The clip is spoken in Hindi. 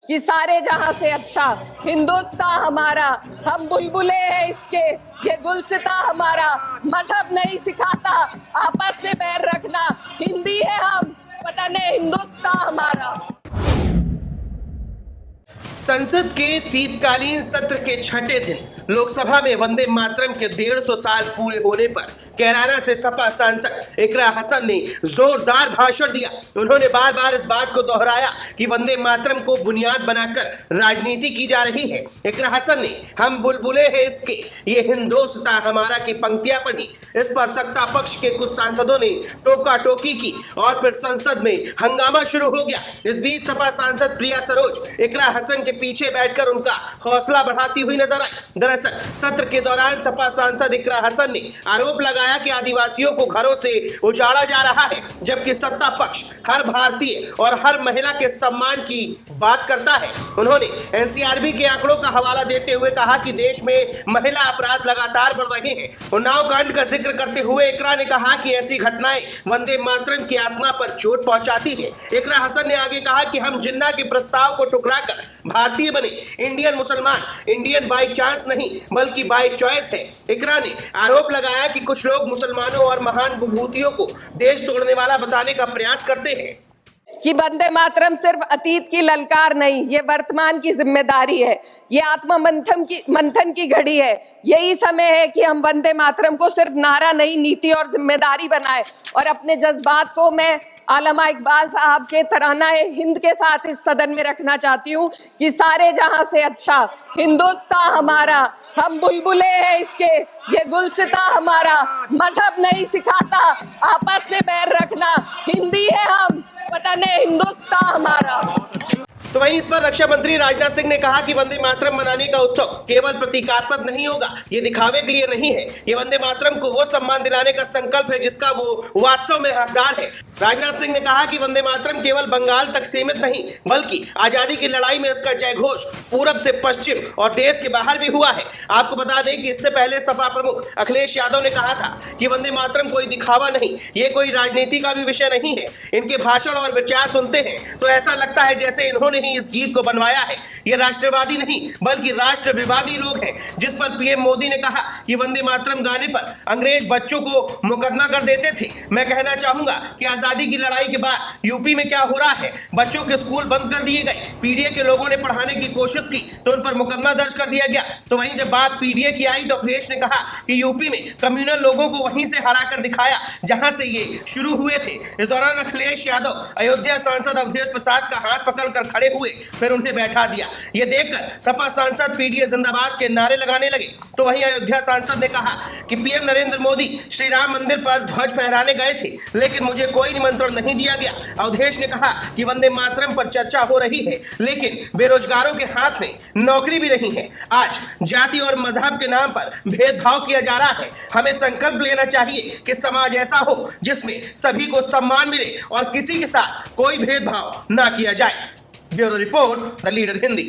कि सारे जहां से अच्छा हिंदुस्तान हमारा, हम बुलबुले हैं इसके, ये गुलसिता हमारा, मजहब नहीं सिखाता आपस में बैर रखना, हिंदी है हम, वतन है हिंदुस्तान हमारा। संसद के शीतकालीन सत्र के छठे दिन लोकसभा में वंदे मातरम के 150 साल पूरे होने पर कैराना से सपा सांसद इकरा हसन ने जोरदार भाषण दिया। उन्होंने बार बार इस बात को दोहराया कि वंदे मातरम को बुनियाद बनाकर राजनीति की जा रही है। इकरा हसन ने हम बुलबुले हैं इसके, ये हिंदुस्तान हमारा की पंक्तियां पढ़ी। इस पर सत्ता पक्ष के कुछ सांसदों ने टोका टोकी की और फिर संसद में हंगामा शुरू हो गया। इस बीच सपा सांसद प्रिया सरोज इकरा हसन के पीछे बैठकर उनका हौसला बढ़ाती हुई नजर आई। दरअसल सत्र के दौरान सपा सांसद इकरा हसन ने आरोप लगाया कि आदिवासियों को घरों से उजाड़ा जा रहा है, जबकि सत्ता पक्ष हर भारतीय और हर महिला के सम्मान की बात करता है। उन्होंने एनसीआरबी के आंकड़ों का हवाला देते हुए कहा कि देश में महिला अपराध लगातार बढ़ रहे हैं। उन्नाव कांड का जिक्र करते हुए इकरा ने कहा कि ऐसी घटनाएं वंदे मातरम की आत्मा पर चोट पहुंचाती है। इकरा हसन ने आगे कहा कि हम जिन्ना के प्रस्ताव को ठुकराकर भारतीय बने, इंडियन मुसलमान, इंडियन बाई चांस नहीं बल्कि बाई चॉइस है। इकरा ने आरोप लगाया कि कुछ लोग मुसलमानों और महान विभूतियों को देश तोड़ने वाला बताने का प्रयास करते हैं कि वंदे मातरम सिर्फ अतीत की ललकार नहीं, ये वर्तमान की जिम्मेदारी है, ये आत्म मंथन की घड़ी है। यही समय है कि हम वंदे मातरम को सिर्फ नारा नहीं, नीति और जिम्मेदारी बनाए। और अपने जज्बात को मैं आलमा इकबाल साहब के तराना हिंद के साथ इस सदन में रखना चाहती हूँ कि सारे जहां से अच्छा हिंदुस्तान हमारा, हम बुलबुले हैं इसके, ये गुलसिता हमारा, मजहब नहीं सिखाता आपस में बैर रखना, हिंदी है हम, वतन है हिंदुस्तान हमारा। तो वहीं इस पर रक्षा मंत्री राजनाथ सिंह ने कहा कि वंदे मातरम मनाने का उत्सव केवल प्रतीकात्मक नहीं होगा, ये दिखावे के लिए नहीं है, ये वंदे मातरम को वो सम्मान दिलाने का संकल्प है जिसका वो वास्तव में हकदार है। राजनाथ सिंह ने कहा कि वंदे मातरम केवल बंगाल तक सीमित नहीं बल्कि आजादी की लड़ाई में इसका जयघोष पूरब से पश्चिम और देश के बाहर भी हुआ है। आपको बता दें कि इससे पहले सपा प्रमुख अखिलेश यादव ने कहा था कि वंदे मातरम कोई दिखावा नहीं, ये कोई राजनीति का भी विषय नहीं है। इनके भाषण और विचार सुनते हैं तो ऐसा लगता है जैसे इन्होंने ही इस गीत को बनवाया है। ये राष्ट्रवादी नहीं बल्कि राष्ट्र विवादी लोग हैं। जिस पर पीएम मोदी ने कहा कि वंदे मातरम गाने पर अंग्रेज बच्चों को मुकदमा कर देते थे। मैं कहना चाहूंगा कि आजादी की लड़ाई के बाद यूपी में क्या हो रहा है, बच्चों के स्कूल बंद कर दिए गए, पीडीए के लोगों ने पढ़ाने की कोशिश की तो उन पर मुकदमा दर्ज कर दिया गया। तो वहीं जब बात पीडीए की आई तो अखिलेश ने कहा कि यूपी में कम्युनल लोगों को वहीं से हरा कर दिखाया जहां से ये शुरू हुए थे। इस दौरान अखिलेश यादव अयोध्या सांसद अवधेश प्रसाद का हाथ पकड़कर खड़े हुए, फिर उन्हें बैठा दिया। ये देखकर सपा सांसद पीडीए जिंदाबाद के नारे लगाने लगे। तो वहीं अयोध्या सांसद ने कहा कि पीएम नरेंद्र मोदी श्री राम मंदिर पर ध्वज फहराने गए थे लेकिन मुझे कोई निमंत्रण नहीं दिया गया। अवधेश ने कहा कि वंदे मातरम पर चर्चा हो रही है लेकिन बेरोजगारों के हाथ में नौकरी भी नहीं है। आज जाति और मजहब के नाम पर भेदभाव किया जा रहा है। हमें संकल्प लेना चाहिए कि समाज ऐसा हो जिसमें सभी को सम्मान मिले और किसी के साथ कोई भेदभाव ना किया जाए। Bureau report, the leader Hindi.